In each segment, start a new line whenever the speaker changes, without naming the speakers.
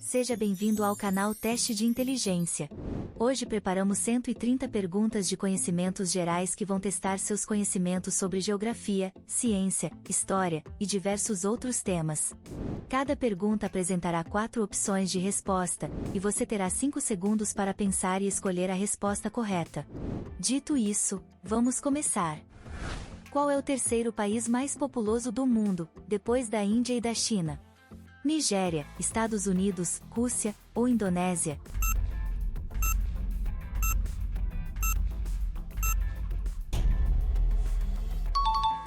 Seja bem-vindo ao canal Teste de Inteligência. Hoje preparamos 130 perguntas de conhecimentos gerais que vão testar seus conhecimentos sobre geografia, ciência, história e diversos outros temas. Cada pergunta apresentará 4 opções de resposta, e você terá 5 segundos para pensar e escolher a resposta correta. Dito isso, vamos começar. Qual é o terceiro país mais populoso do mundo, depois da Índia e da China? Nigéria, Estados Unidos, Rússia ou Indonésia?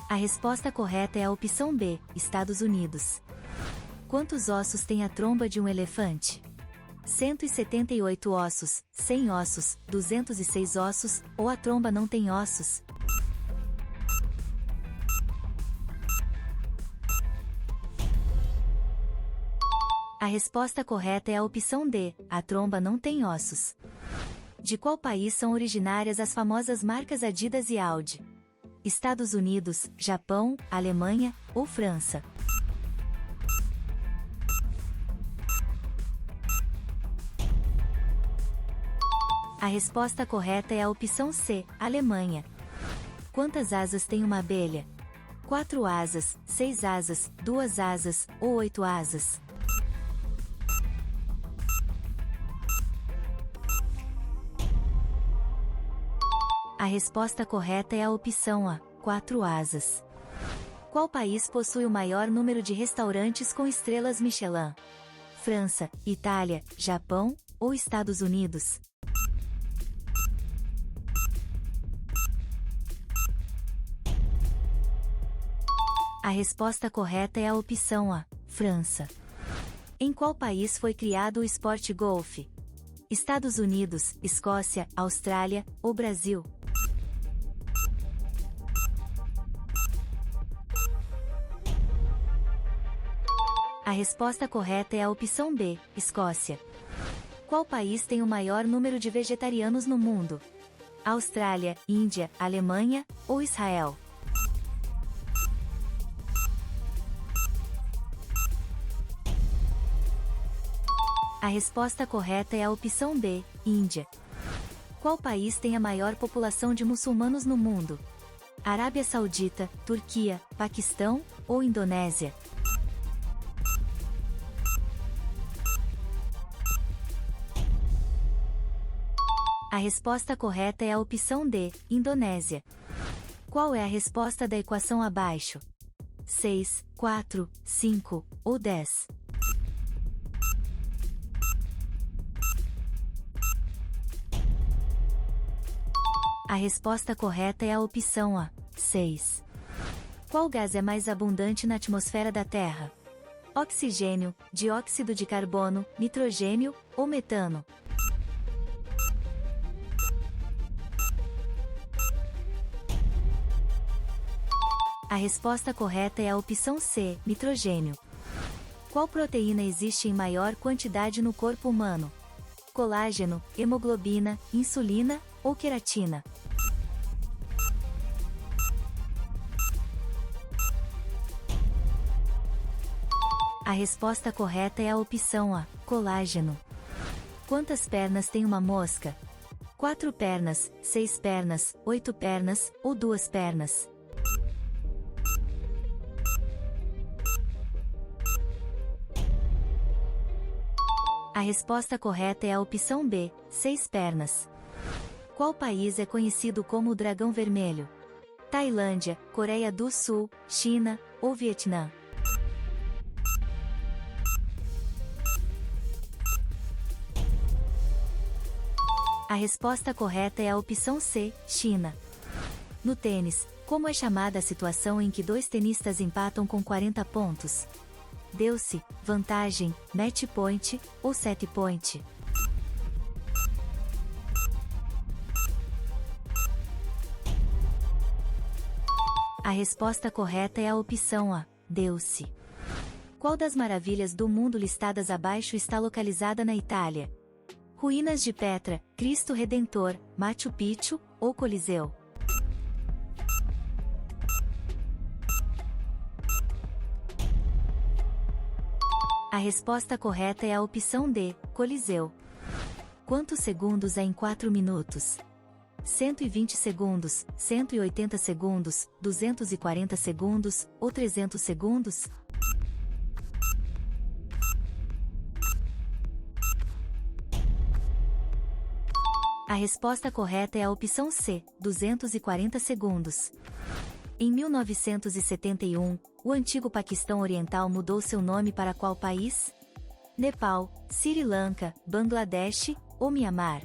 A resposta correta é a opção B, Estados Unidos. Quantos ossos tem a tromba de um elefante? 178 ossos, 100 ossos, 206 ossos, ou a tromba não tem ossos? A resposta correta é a opção D, a tromba não tem ossos. De qual país são originárias as famosas marcas Adidas e Audi? Estados Unidos, Japão, Alemanha ou França? A resposta correta é a opção C, Alemanha. Quantas asas tem uma abelha? 4 asas, 6 asas, 2 asas ou 8 asas? A resposta correta é a opção A, 4 asas. Qual país possui o maior número de restaurantes com estrelas Michelin? França, Itália, Japão ou Estados Unidos? A resposta correta é a opção A, França. Em qual país foi criado o esporte golfe? Estados Unidos, Escócia, Austrália ou Brasil? A resposta correta é a opção B, Escócia. Qual país tem o maior número de vegetarianos no mundo? Austrália, Índia, Alemanha ou Israel? A resposta correta é a opção B, Índia. Qual país tem a maior população de muçulmanos no mundo? Arábia Saudita, Turquia, Paquistão ou Indonésia? A resposta correta é a opção D, Indonésia. Qual é a resposta da equação abaixo? 6, 4, 5 ou 10? A resposta correta é a opção A, 6. Qual gás é mais abundante na atmosfera da Terra? Oxigênio, dióxido de carbono, nitrogênio ou metano? A resposta correta é a opção C, nitrogênio. Qual proteína existe em maior quantidade no corpo humano? Colágeno, hemoglobina, insulina ou queratina? A resposta correta é a opção A, colágeno. Quantas pernas tem uma mosca? 4 pernas, 6 pernas, 8 pernas ou 2 pernas? A resposta correta é a opção B, 6 pernas. Qual país é conhecido como o Dragão Vermelho? Tailândia, Coreia do Sul, China ou Vietnã? A resposta correta é a opção C, China. No tênis, como é chamada a situação em que 2 tenistas empatam com 40 pontos? Deu-se, vantagem, match point ou set point? A resposta correta é a opção A, deu-se. Qual das maravilhas do mundo listadas abaixo está localizada na Itália? Ruínas de Petra, Cristo Redentor, Machu Picchu ou Coliseu? A A resposta correta é a opção D, Coliseu. Quantos segundos há em 4 minutos? 120 segundos, 180 segundos, 240 segundos, ou 300 segundos? A resposta correta é a opção C, 240 segundos. Em 1971, o antigo Paquistão Oriental mudou seu nome para qual país? Nepal, Sri Lanka, Bangladesh ou Mianmar?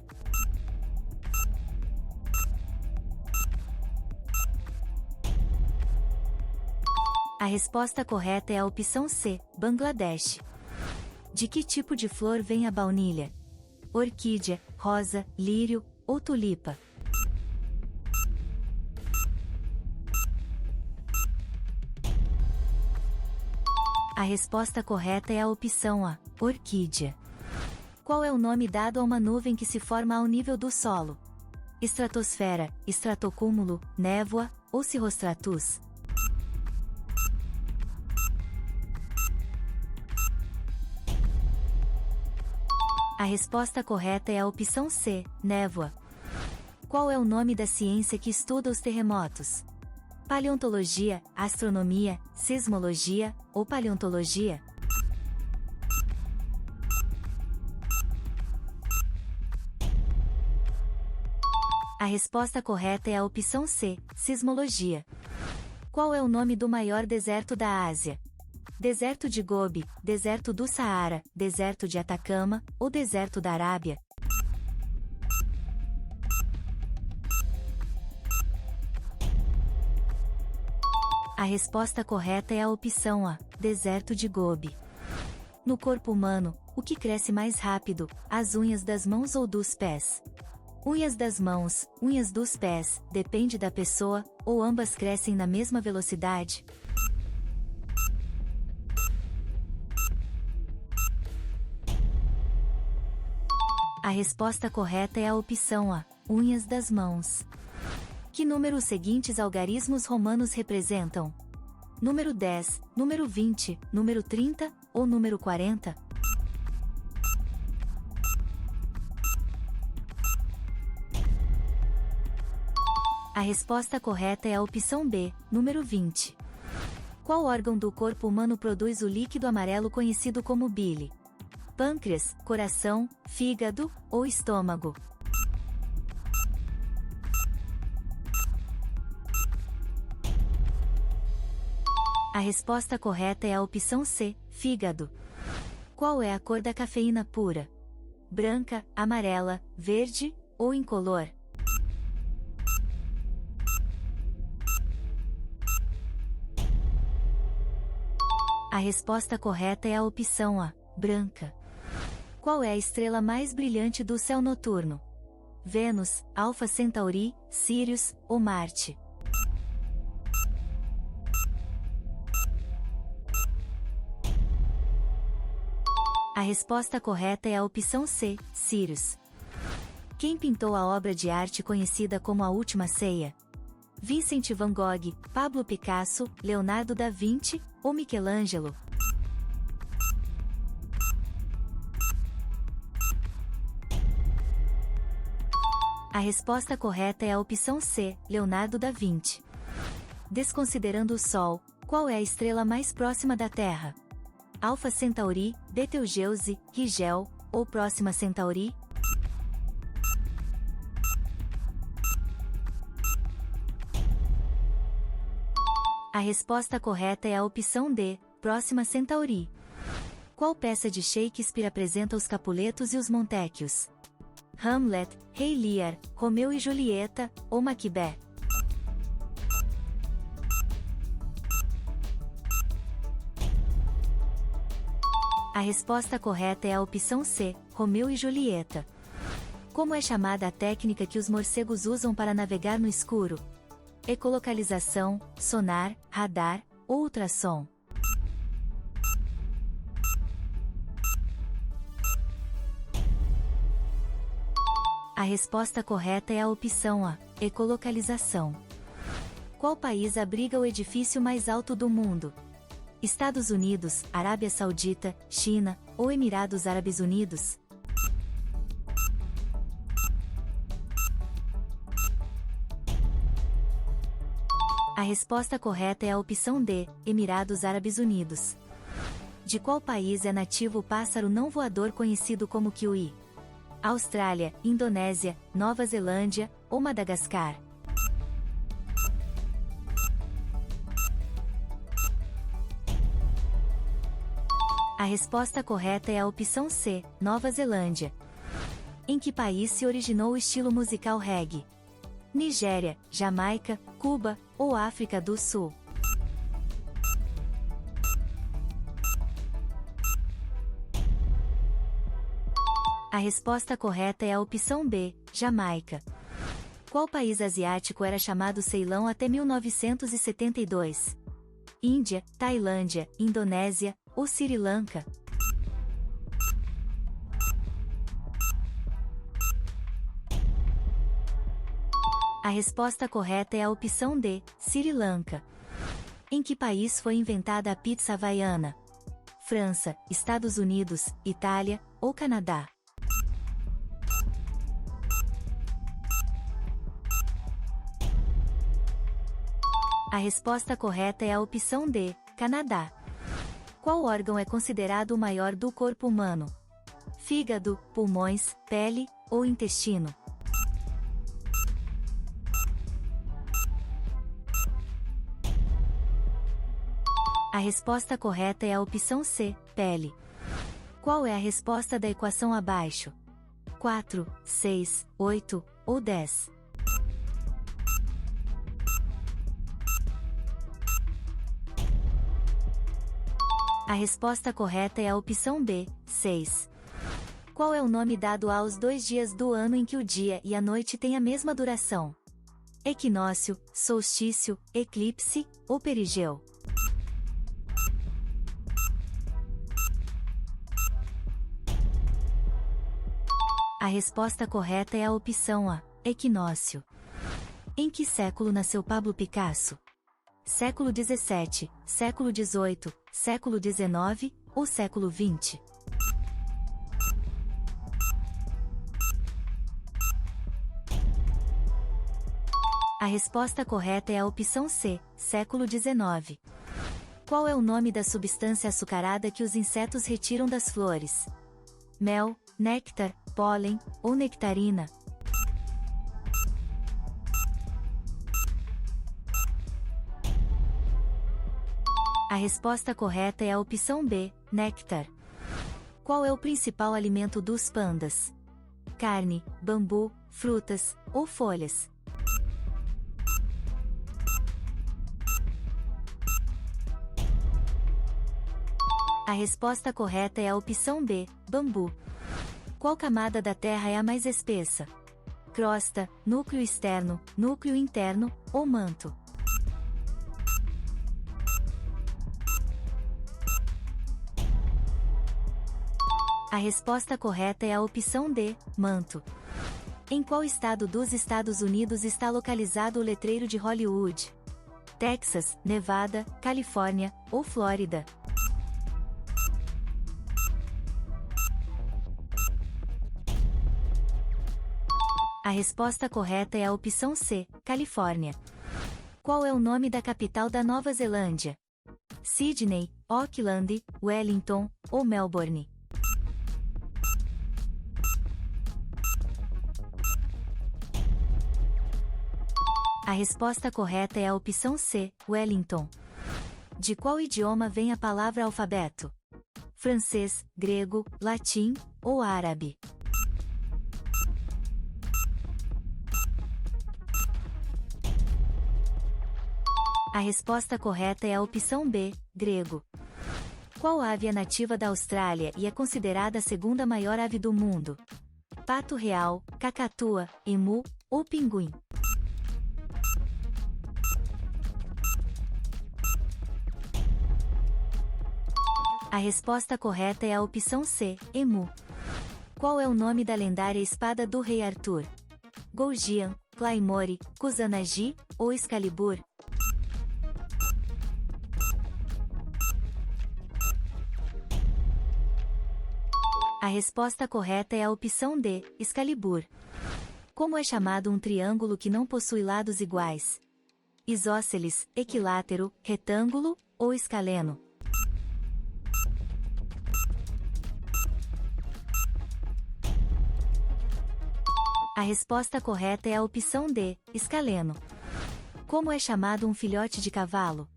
A resposta correta é a opção C, Bangladesh. De que tipo de flor vem a baunilha? Orquídea, rosa, lírio ou tulipa? A resposta correta é a opção A, orquídea. Qual é o nome dado a uma nuvem que se forma ao nível do solo? Estratosfera, estratocúmulo, névoa ou cirrostratus? A resposta correta é a opção C, névoa. Qual é o nome da ciência que estuda os terremotos? Paleontologia, astronomia, sismologia ou paleontologia? A resposta correta é a opção C, sismologia. Qual é o nome do maior deserto da Ásia? Deserto de Gobi, deserto do Saara, deserto de Atacama ou deserto da Arábia? A resposta correta é a opção A, deserto de Gobi. No corpo humano, o que cresce mais rápido, as unhas das mãos ou dos pés? Unhas das mãos, unhas dos pés, depende da pessoa, ou ambas crescem na mesma velocidade? A resposta correta é a opção A, unhas das mãos. Que número os seguintes algarismos romanos representam? Número 10, número 20, número 30 ou número 40? A resposta correta é a opção B, número 20. Qual órgão do corpo humano produz o líquido amarelo conhecido como bile? Pâncreas, coração, fígado ou estômago? A resposta correta é a opção C, fígado. Qual é a cor da cafeína pura? Branca, amarela, verde ou incolor? A resposta correta é a opção A, branca. Qual é a estrela mais brilhante do céu noturno? Vênus, Alfa Centauri, Sirius ou Marte? A resposta correta é a opção C, Sirius. Quem pintou a obra de arte conhecida como A Última Ceia? Vincent van Gogh, Pablo Picasso, Leonardo da Vinci ou Michelangelo? A resposta correta é a opção C, Leonardo da Vinci. Desconsiderando o Sol, qual é a estrela mais próxima da Terra? Alfa Centauri, Betelgeuse, Rigel ou Próxima Centauri? A resposta correta é a opção D, Próxima Centauri. Qual peça de Shakespeare apresenta os Capuletos e os Montecchios? Hamlet, Rei Lear, Romeu e Julieta ou Macbeth? A resposta correta é a opção C, Romeu e Julieta. Como é chamada a técnica que os morcegos usam para navegar no escuro? Ecolocalização, sonar, radar ou ultrassom? A resposta correta é a opção A, ecolocalização. Qual país abriga o edifício mais alto do mundo? Estados Unidos, Arábia Saudita, China ou Emirados Árabes Unidos? A resposta correta é a opção D, Emirados Árabes Unidos. De qual país é nativo o pássaro não voador conhecido como kiwi? Austrália, Indonésia, Nova Zelândia ou Madagascar? A resposta correta é a opção C, Nova Zelândia. Em que país se originou o estilo musical reggae? Nigéria, Jamaica, Cuba ou África do Sul? A resposta correta é a opção B, Jamaica. Qual país asiático era chamado Ceilão até 1972? Índia, Tailândia, Indonésia ou Sri Lanka? A resposta correta é a opção D, Sri Lanka. Em que país foi inventada a pizza havaiana? França, Estados Unidos, Itália ou Canadá? A resposta correta é a opção D, Canadá. Qual órgão é considerado o maior do corpo humano? Fígado, pulmões, pele ou intestino? A resposta correta é a opção C, pele. Qual é a resposta da equação abaixo? 4, 6, 8 ou 10? A resposta correta é a opção B, 6. Qual é o nome dado aos 2 dias do ano em que o dia e a noite têm a mesma duração? Equinócio, solstício, eclipse ou perigeu? A resposta correta é a opção A, equinócio. Em que século nasceu Pablo Picasso? Século 17, século 18, século 19 ou século 20? A resposta correta é a opção C, século 19. Qual é o nome da substância açucarada que os insetos retiram das flores? Mel, néctar, pólen ou nectarina? A resposta correta é a opção B, néctar. Qual é o principal alimento dos pandas? Carne, bambu, frutas ou folhas? A resposta correta é a opção B, bambu. Qual camada da Terra é a mais espessa? Crosta, núcleo externo, núcleo interno ou manto? A resposta correta é a opção D, manto. Em qual estado dos Estados Unidos está localizado o letreiro de Hollywood? Texas, Nevada, Califórnia ou Flórida? A resposta correta é a opção C, Califórnia. Qual é o nome da capital da Nova Zelândia? Sydney, Auckland, Wellington ou Melbourne? A resposta correta é a opção C, Wellington. De qual idioma vem a palavra alfabeto? Francês, grego, latim ou árabe? A resposta correta é a opção B, grego. Qual ave é nativa da Austrália e é considerada a segunda maior ave do mundo? Pato real, cacatua, emu ou pinguim? A resposta correta é a opção C, emu. Qual é o nome da lendária espada do rei Arthur? Golgian, Claymore, Kusanagi ou Excalibur? resposta correta é a opção D, Excalibur. Como é chamado um triângulo que não possui lados iguais? Isósceles, equilátero, retângulo ou escaleno? A resposta correta é a opção D, escaleno. Como é chamado um filhote de cavalo?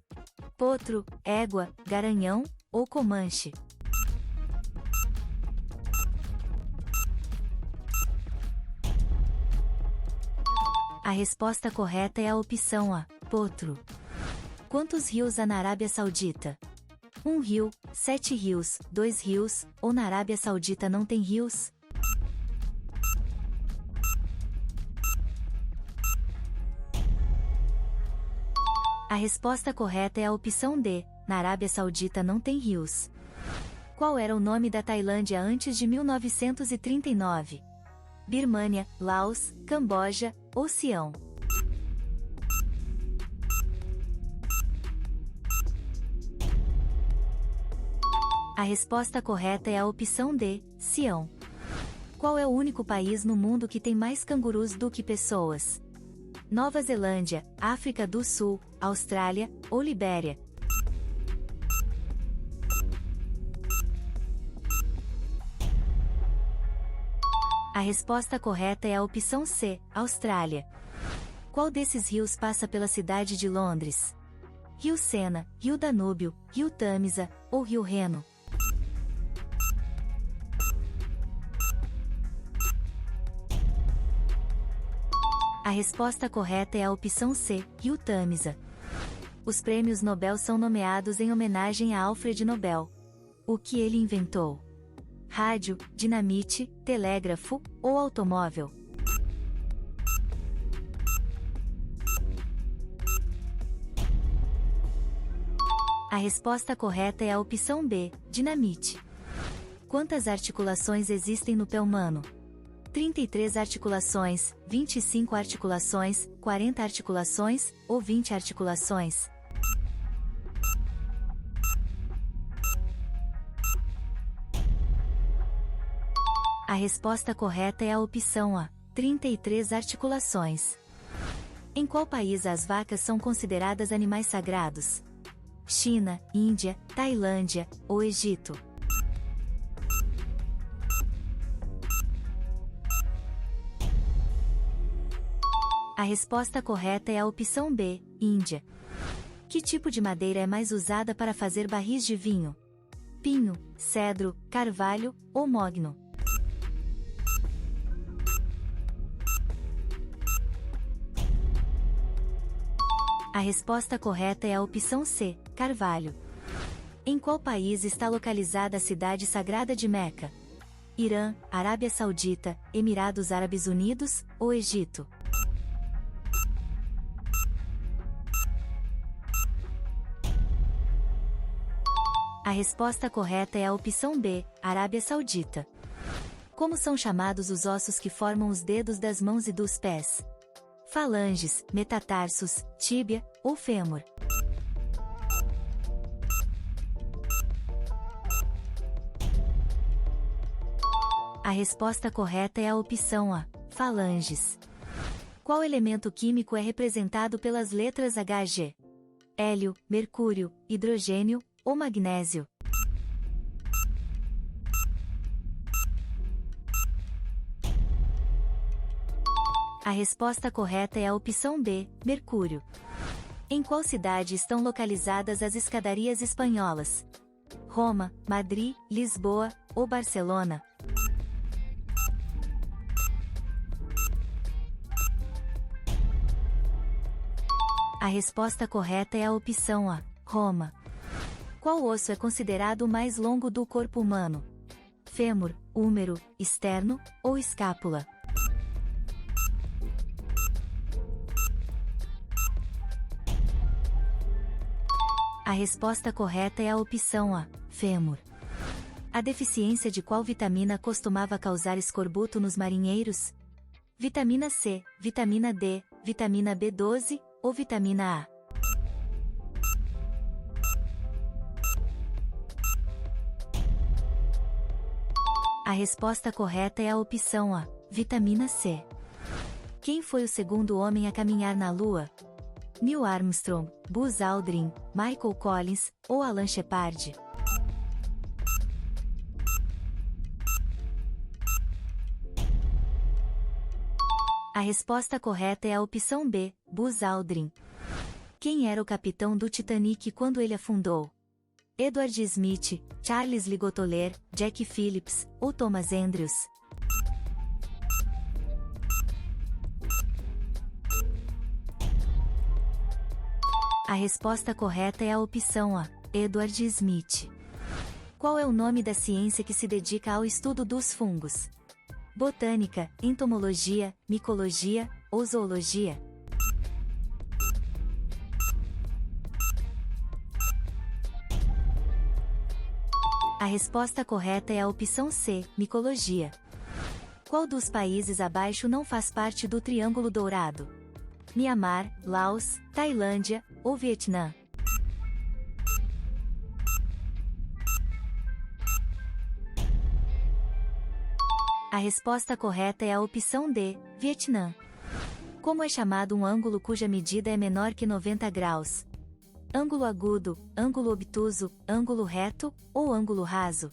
Potro, égua, garanhão ou comanche? A resposta correta é a opção A, potro. Quantos rios há na Arábia Saudita? 1 rio, 7 rios, 2 rios, ou na Arábia Saudita não tem rios? A resposta correta é a opção D, na Arábia Saudita não tem rios. Qual era o nome da Tailândia antes de 1939? Birmânia, Laos, Camboja ou Sião? A resposta correta é a opção D, Sião. Qual é o único país no mundo que tem mais cangurus do que pessoas? Nova Zelândia, África do Sul, Austrália ou Libéria? A resposta correta é a opção C, Austrália. Qual desses rios passa pela cidade de Londres? Rio Sena, Rio Danúbio, Rio Tâmisa ou Rio Reno? A resposta correta é a opção C, Rio Tâmisa. Os prêmios Nobel são nomeados em homenagem a Alfred Nobel. O que ele inventou? Rádio, dinamite, telégrafo ou automóvel? A resposta correta é a opção B, dinamite. Quantas articulações existem no pé humano? 33 articulações, 25 articulações, 40 articulações ou 20 articulações? A resposta correta é a opção A, 33 articulações. Em qual país as vacas são consideradas animais sagrados? China, Índia, Tailândia ou Egito? A resposta correta é a opção B, Índia. Que tipo de madeira é mais usada para fazer barris de vinho? Pinho, cedro, carvalho ou mogno? A resposta correta é a opção C, carvalho. Em qual país está localizada a cidade sagrada de Meca? Irã, Arábia Saudita, Emirados Árabes Unidos ou Egito? A resposta correta é a opção B, Arábia Saudita. Como são chamados os ossos que formam os dedos das mãos e dos pés? Falanges, metatarsos, tíbia ou fêmur? A resposta correta é a opção A, falanges. Qual elemento químico é representado pelas letras Hg? Hélio, mercúrio, hidrogênio ou magnésio? A resposta correta é a opção B, mercúrio. Em qual cidade estão localizadas as escadarias espanholas? Roma, Madrid, Lisboa ou Barcelona? A resposta correta é a opção A, Roma. Qual osso é considerado o mais longo do corpo humano? Fêmur, húmero, externo ou escápula? A resposta correta é a opção A, fêmur. A deficiência de qual vitamina costumava causar escorbuto nos marinheiros? Vitamina C, vitamina D, vitamina B12 ou vitamina A? A resposta correta é a opção A, vitamina C. Quem foi o segundo homem a caminhar na Lua? Neil Armstrong, Buzz Aldrin, Michael Collins ou Alan Shepard? A resposta correta é a opção B, Buzz Aldrin. Quem era o capitão do Titanic quando ele afundou? Edward Smith, Charles Ligotoler, Jack Phillips ou Thomas Andrews? A resposta correta é a opção A, Edward Smith. Qual é o nome da ciência que se dedica ao estudo dos fungos? Botânica, entomologia, micologia ou zoologia? A resposta correta é a opção C, micologia. Qual dos países abaixo não faz parte do Triângulo Dourado? Mianmar, Laos, Tailândia ou Vietnã? A resposta correta é a opção D, Vietnã. Como é chamado um ângulo cuja medida é menor que 90 graus? Ângulo agudo, ângulo obtuso, ângulo reto ou ângulo raso?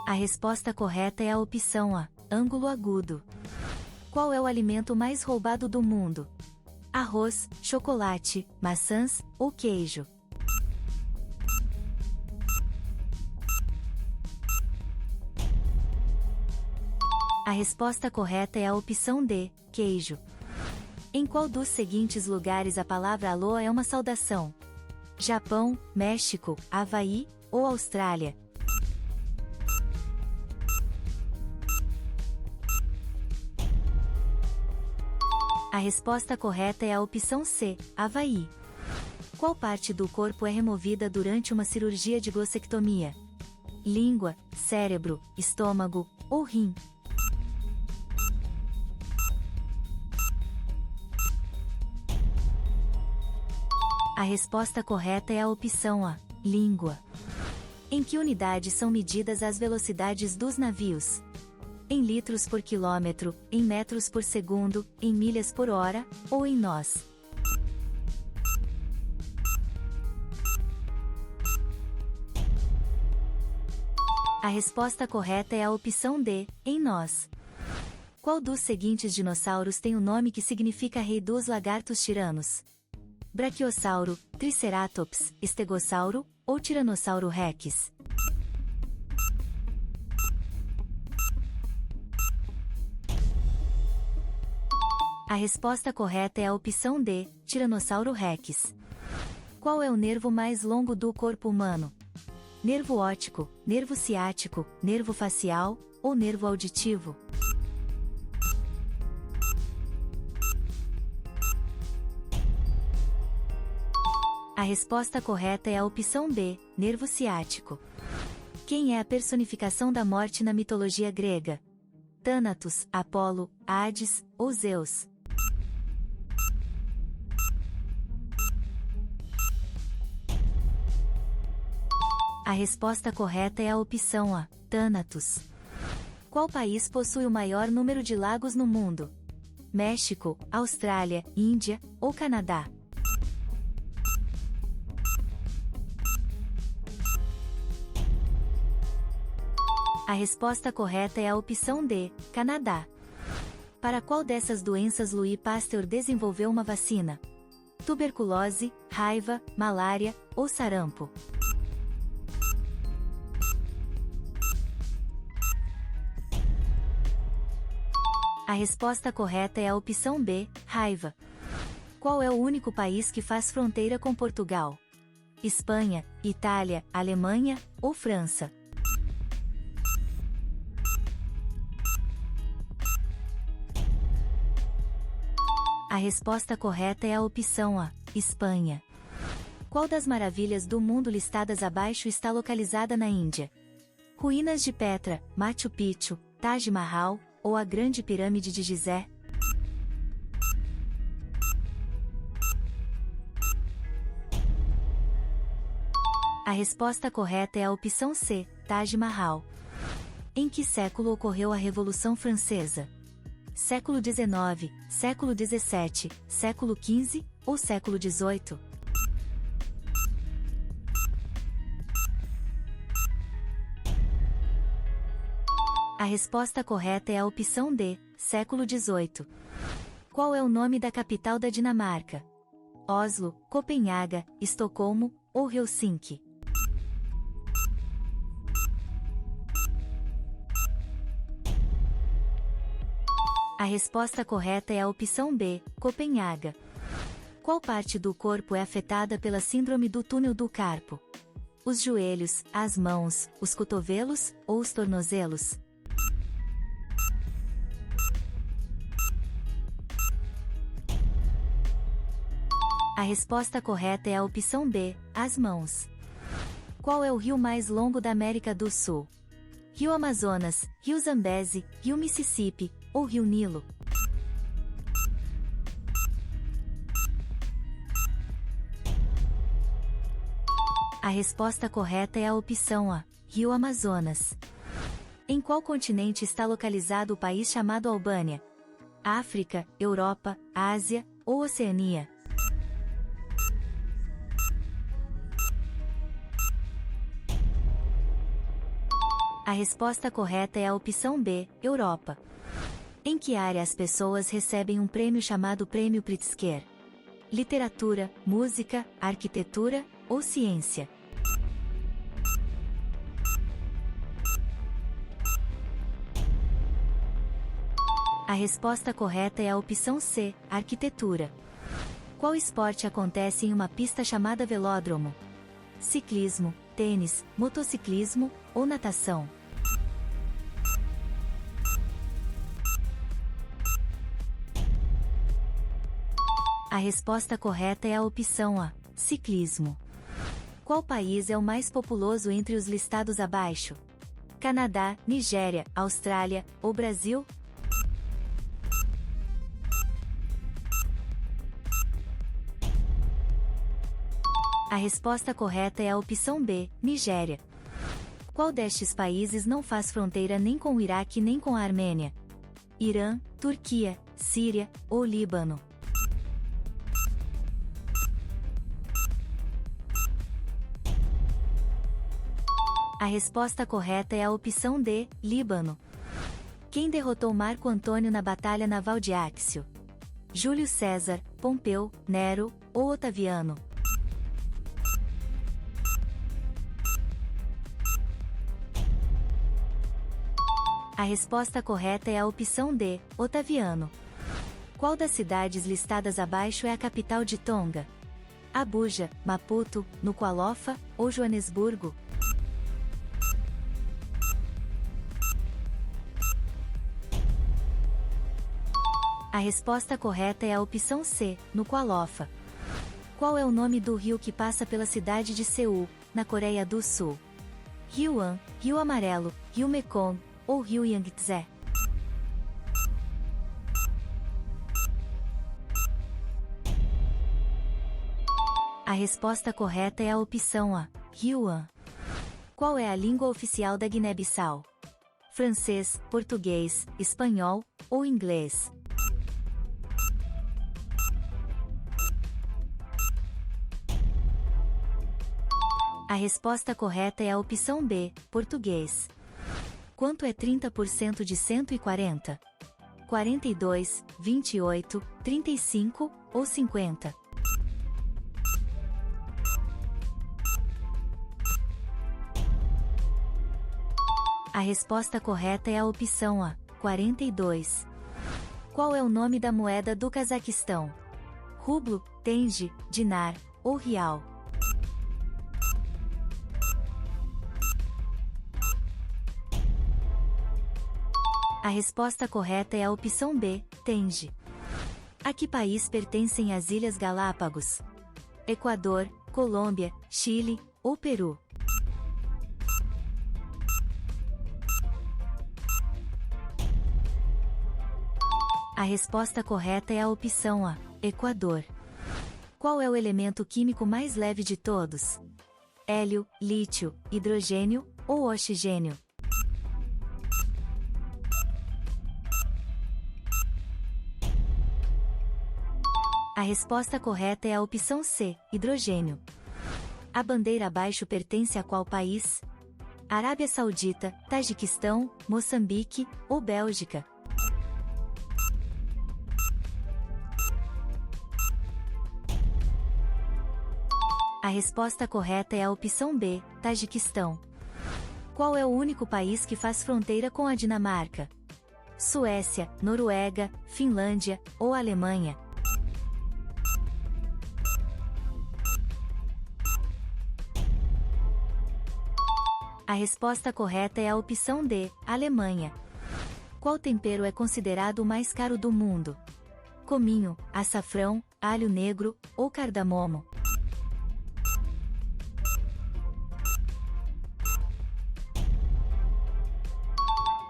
A resposta correta é a opção A, ângulo agudo. Qual é o alimento mais roubado do mundo? Arroz, chocolate, maçãs ou queijo? A resposta correta é a opção D, queijo. Em qual dos seguintes lugares a palavra alô é uma saudação? Japão, México, Havaí ou Austrália? A resposta correta é a opção C, Havaí. Qual parte do corpo é removida durante uma cirurgia de glossectomia? Língua, cérebro, estômago ou rim? A resposta correta é a opção A, língua. Em que unidade são medidas as velocidades dos navios? Em litros por quilômetro, em metros por segundo, em milhas por hora, ou em nós? A resposta correta é a opção D, em nós. Qual dos seguintes dinossauros tem o nome que significa rei dos lagartos tiranos? Braquiossauro, Triceratops, Estegossauro ou Tiranossauro Rex? A resposta correta é a opção D, Tiranossauro Rex. Qual é o nervo mais longo do corpo humano? Nervo óptico, nervo ciático, nervo facial ou nervo auditivo? A resposta correta é a opção B, nervo ciático. Quem é a personificação da morte na mitologia grega? Thanatos, Apolo, Hades ou Zeus? A resposta correta é a opção A, Thanatos. Qual país possui o maior número de lagos no mundo? México, Austrália, Índia ou Canadá? A resposta correta é a opção D, Canadá. Para qual dessas doenças Louis Pasteur desenvolveu uma vacina? Tuberculose, raiva, malária ou sarampo? A resposta correta é a opção B, raiva. Qual é o único país que faz fronteira com Portugal? Espanha, Itália, Alemanha ou França? A resposta correta é a opção A, Espanha. Qual das maravilhas do mundo listadas abaixo está localizada na Índia? Ruínas de Petra, Machu Picchu, Taj Mahal ou a Grande Pirâmide de Gizé? A resposta correta é a opção C, Taj Mahal. Em que século ocorreu a Revolução Francesa? Século XIX, século XVII, século XV ou século XVIII? A resposta correta é a opção D, século XVIII. Qual é o nome da capital da Dinamarca? Oslo, Copenhaga, Estocolmo ou Helsinki? A resposta correta é a opção B, Copenhaga. Qual parte do corpo é afetada pela síndrome do túnel do carpo? Os joelhos, as mãos, os cotovelos ou os tornozelos? A resposta correta é a opção B, as mãos. Qual é o rio mais longo da América do Sul? Rio Amazonas, Rio Zambeze, Rio Mississippi ou Rio Nilo? A resposta correta é a opção A, Rio Amazonas. Em qual continente está localizado o país chamado Albânia? África, Europa, Ásia ou Oceania? A resposta correta é a opção B, Europa. Em que área as pessoas recebem um prêmio chamado Prêmio Pritzker? Literatura, música, arquitetura ou ciência? A resposta correta é a opção C, arquitetura. Qual esporte acontece em uma pista chamada velódromo? Ciclismo, tênis, motociclismo ou natação? A resposta correta é a opção A, ciclismo. Qual país é o mais populoso entre os listados abaixo? Canadá, Nigéria, Austrália ou Brasil? A resposta correta é a opção B, Nigéria. Qual destes países não faz fronteira nem com o Iraque nem com a Armênia? Irã, Turquia, Síria ou Líbano? A resposta correta é a opção D, Líbano. Quem derrotou Marco Antônio na Batalha Naval de Áxio? Júlio César, Pompeu, Nero ou Otaviano? A resposta correta é a opção D, Otaviano. Qual das cidades listadas abaixo é a capital de Tonga? Abuja, Maputo, Nuku'alofa ou Joanesburgo? A resposta correta é a opção C, Nuku'alofa. Qual é o nome do rio que passa pela cidade de Seul, na Coreia do Sul? Rio An, Rio Amarelo, Rio Mekong ou Rio Yangtze? A resposta correta é a opção A, Rio An. Qual é a língua oficial da Guiné-Bissau? Francês, português, espanhol ou inglês? A resposta correta é a opção B, português. Quanto é 30% de 140? 42, 28, 35 ou 50? A resposta correta é a opção A, 42. Qual é o nome da moeda do Cazaquistão? Rublo, tenge, dinar ou real? A resposta correta é a opção B, tenge. A que país pertencem as Ilhas Galápagos? Equador, Colômbia, Chile ou Peru? A resposta correta é a opção A, Equador. Qual é o elemento químico mais leve de todos? hélio, lítio, hidrogênio ou oxigênio? A resposta correta é a opção C, hidrogênio. A bandeira abaixo pertence a qual país? Arábia Saudita, Tajiquistão, Moçambique ou Bélgica? A resposta correta é a opção B, Tajiquistão. Qual é o único país que faz fronteira com a Dinamarca? Suécia, Noruega, Finlândia ou Alemanha? A resposta correta é a opção D, Alemanha. Qual tempero é considerado o mais caro do mundo? Cominho, açafrão, alho negro ou cardamomo?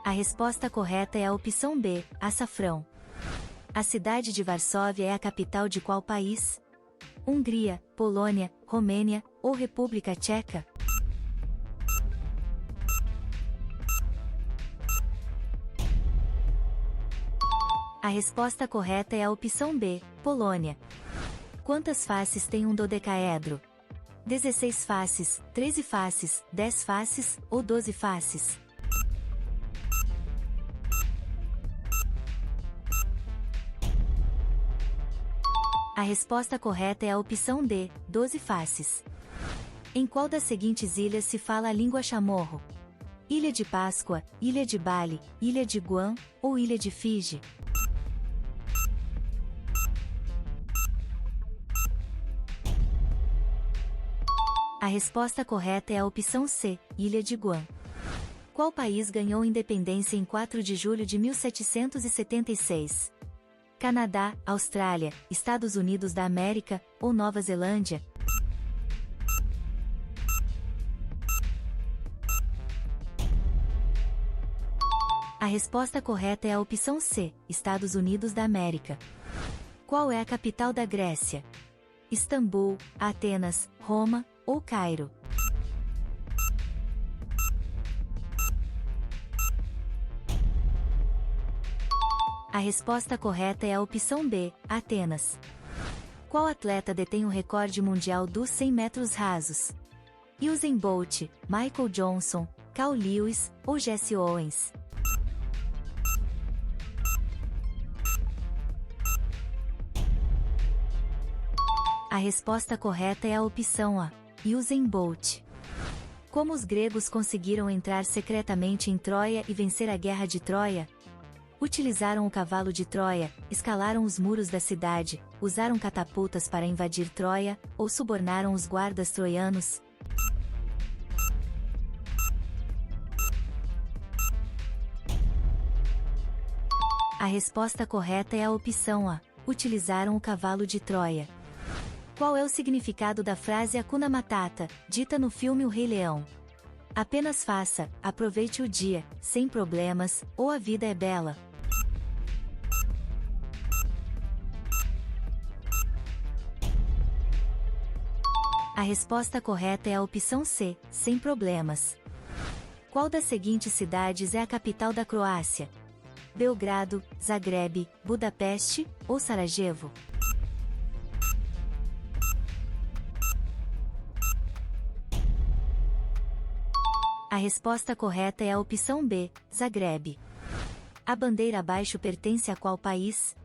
A resposta correta é a opção B, açafrão. A cidade de Varsóvia é a capital de qual país? Hungria, Polônia, Romênia ou República Tcheca? A resposta correta é a opção B, Polônia. Quantas faces tem um dodecaedro? 16 faces, 13 faces, 10 faces ou 12 faces? A resposta correta é a opção D, 12 faces. Em qual das seguintes ilhas se fala a língua chamorro? Ilha de Páscoa, Ilha de Bali, Ilha de Guam ou Ilha de Fiji? A resposta correta é a opção C, Ilha de Guam. Qual país ganhou independência em 4 de julho de 1776? Canadá, Austrália, Estados Unidos da América ou Nova Zelândia? A resposta correta é a opção C, Estados Unidos da América. Qual é a capital da Grécia? Istambul, Atenas, Roma ou Cairo? A resposta correta é a opção B, Atenas. Qual atleta detém o recorde mundial dos 100 metros rasos? Usain Bolt, Michael Johnson, Carl Lewis ou Jesse Owens? A resposta correta é a opção A, Usain Bolt. Como os gregos conseguiram entrar secretamente em Troia e vencer a Guerra de Troia? Utilizaram o cavalo de Troia, escalaram os muros da cidade, usaram catapultas para invadir Troia, ou subornaram os guardas troianos? A resposta correta é a opção A, utilizaram o cavalo de Troia. Qual é o significado da frase Hakuna Matata, dita no filme O Rei Leão? Apenas faça, aproveite o dia, sem problemas, ou a vida é bela. A resposta correta é a opção C, sem problemas. Qual das seguintes cidades é a capital da Croácia? Belgrado, Zagreb, Budapeste ou Sarajevo? A resposta correta é a opção B, Zagreb. A bandeira abaixo pertence a qual país?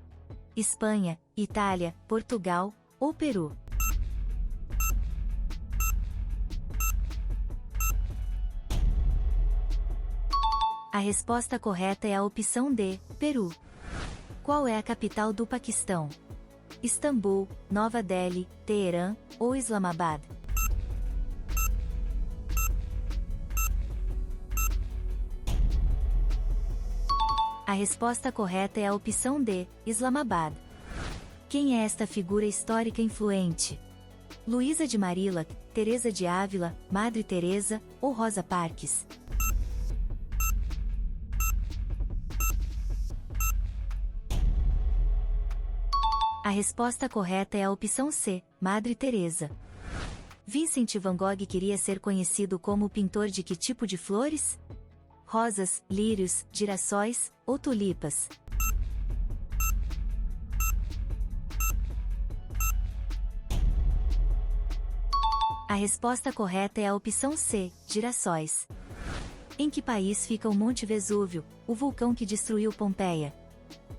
Espanha, Itália, Portugal ou Peru? A resposta correta é a opção D, Peru. Qual é a capital do Paquistão? Istambul, Nova Delhi, Teherã ou Islamabad? A resposta correta é a opção D, Islamabad. Quem é esta figura histórica influente? Luísa de Marillac, Teresa de Ávila, Madre Teresa ou Rosa Parks? A resposta correta é a opção C, Madre Teresa. Vincent van Gogh queria ser conhecido como o pintor de que tipo de flores? Rosas, lírios, girassóis ou tulipas? A resposta correta é a opção C, girassóis. Em que país fica o Monte Vesúvio, o vulcão que destruiu Pompeia?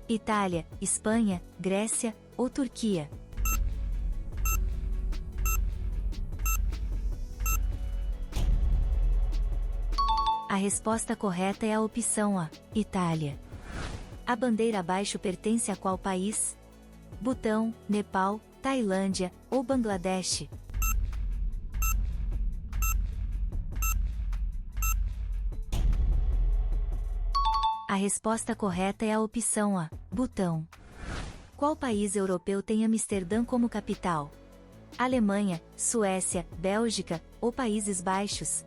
Itália, Espanha, Grécia ou Turquia? A resposta correta é a opção A, Itália. A bandeira abaixo pertence a qual país? Butão, Nepal, Tailândia ou Bangladesh? A resposta correta é a opção A, Butão. Qual país europeu tem Amsterdã como capital? Alemanha, Suécia, Bélgica ou Países Baixos?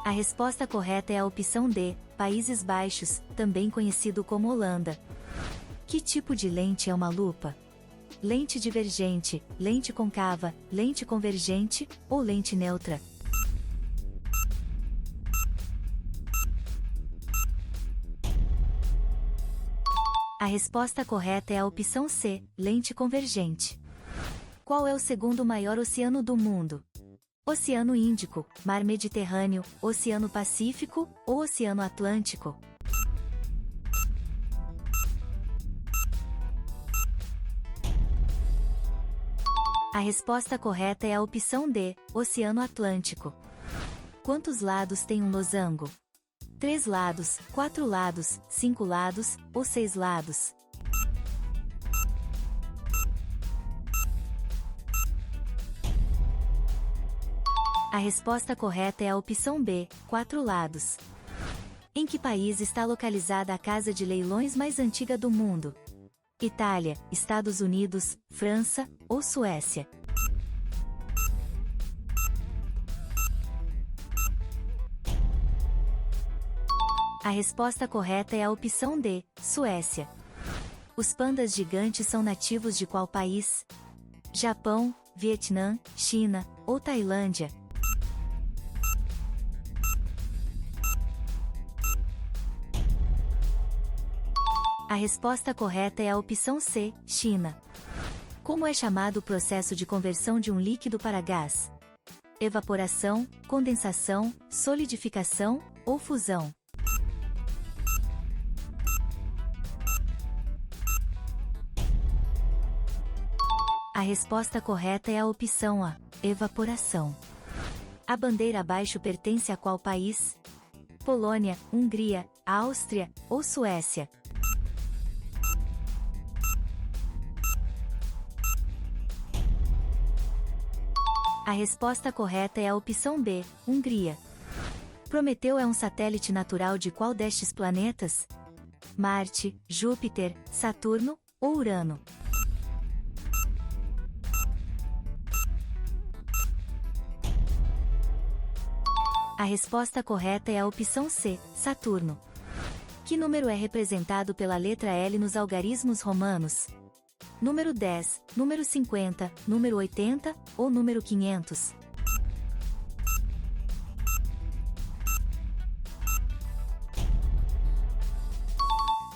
A resposta correta é a opção D, Países Baixos, também conhecido como Holanda. Que tipo de lente é uma lupa? Lente divergente, lente côncava, lente convergente ou lente neutra? A resposta correta é a opção C, lente convergente. Qual é o segundo maior oceano do mundo? Oceano Índico, Mar Mediterrâneo, Oceano Pacífico ou Oceano Atlântico? A resposta correta é a opção D, Oceano Atlântico. Quantos lados tem um losango? 3 lados, 4 lados, 5 lados ou 6 lados? A resposta correta é a opção B, 4 lados. Em que país está localizada a casa de leilões mais antiga do mundo? Itália, Estados Unidos, França ou Suécia? A resposta correta é a opção D, Suécia. Os pandas gigantes são nativos de qual país? Japão, Vietnã, China ou Tailândia? A resposta correta é a opção C, China. Como é chamado o processo de conversão de um líquido para gás? Evaporação, condensação, solidificação ou fusão? A resposta correta é a opção A, evaporação. A bandeira abaixo pertence a qual país? Polônia, Hungria, Áustria ou Suécia? A resposta correta é a opção B, Hungria. Prometeu é um satélite natural de qual destes planetas? Marte, Júpiter, Saturno ou Urano? A resposta correta é a opção C, Saturno. Que número é representado pela letra L nos algarismos romanos? Número 10, número 50, número 80 ou número 500?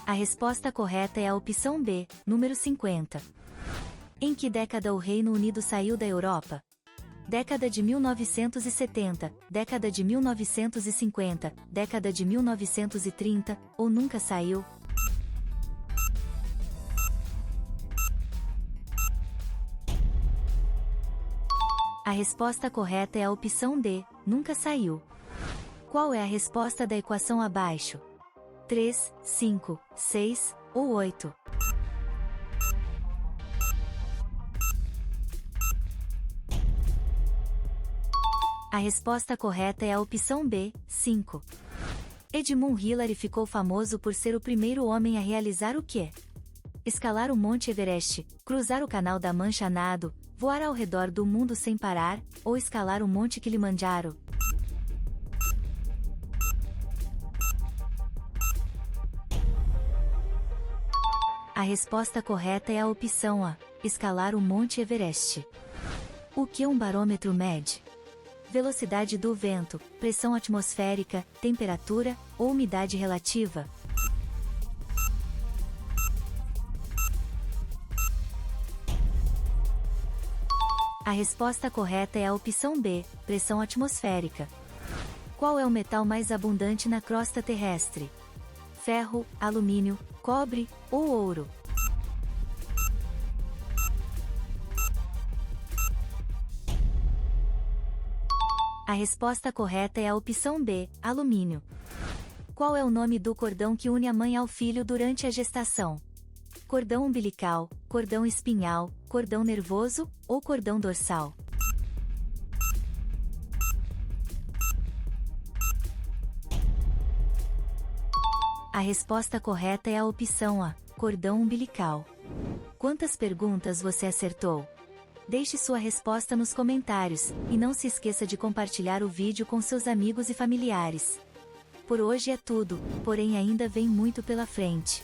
A resposta correta é a opção B, número 50. Em que década o Reino Unido saiu da Europa? Década de 1970, década de 1950, década de 1930 ou nunca saiu? A resposta correta é a opção D, nunca saiu. Qual é a resposta da equação abaixo? 3, 5, 6 ou 8? A resposta correta é a opção B, 5. Edmund Hillary ficou famoso por ser o primeiro homem a realizar o quê? Escalar o Monte Everest, cruzar o Canal da Mancha a nado, voar ao redor do mundo sem parar, ou escalar o Monte Kilimanjaro? A resposta correta é a opção A, escalar o Monte Everest. O que um barômetro mede? Velocidade do vento, pressão atmosférica, temperatura ou umidade relativa? A resposta correta é a opção B, pressão atmosférica. Qual é o metal mais abundante na crosta terrestre? Ferro, alumínio, cobre ou ouro? A resposta correta é a opção B, alumínio. Qual é o nome do cordão que une a mãe ao filho durante a gestação? Cordão umbilical, cordão espinhal, cordão nervoso ou cordão dorsal? A resposta correta é a opção A, cordão umbilical. Quantas perguntas você acertou? Deixe sua resposta nos comentários, e não se esqueça de compartilhar o vídeo com seus amigos e familiares. Por hoje é tudo, porém ainda vem muito pela frente.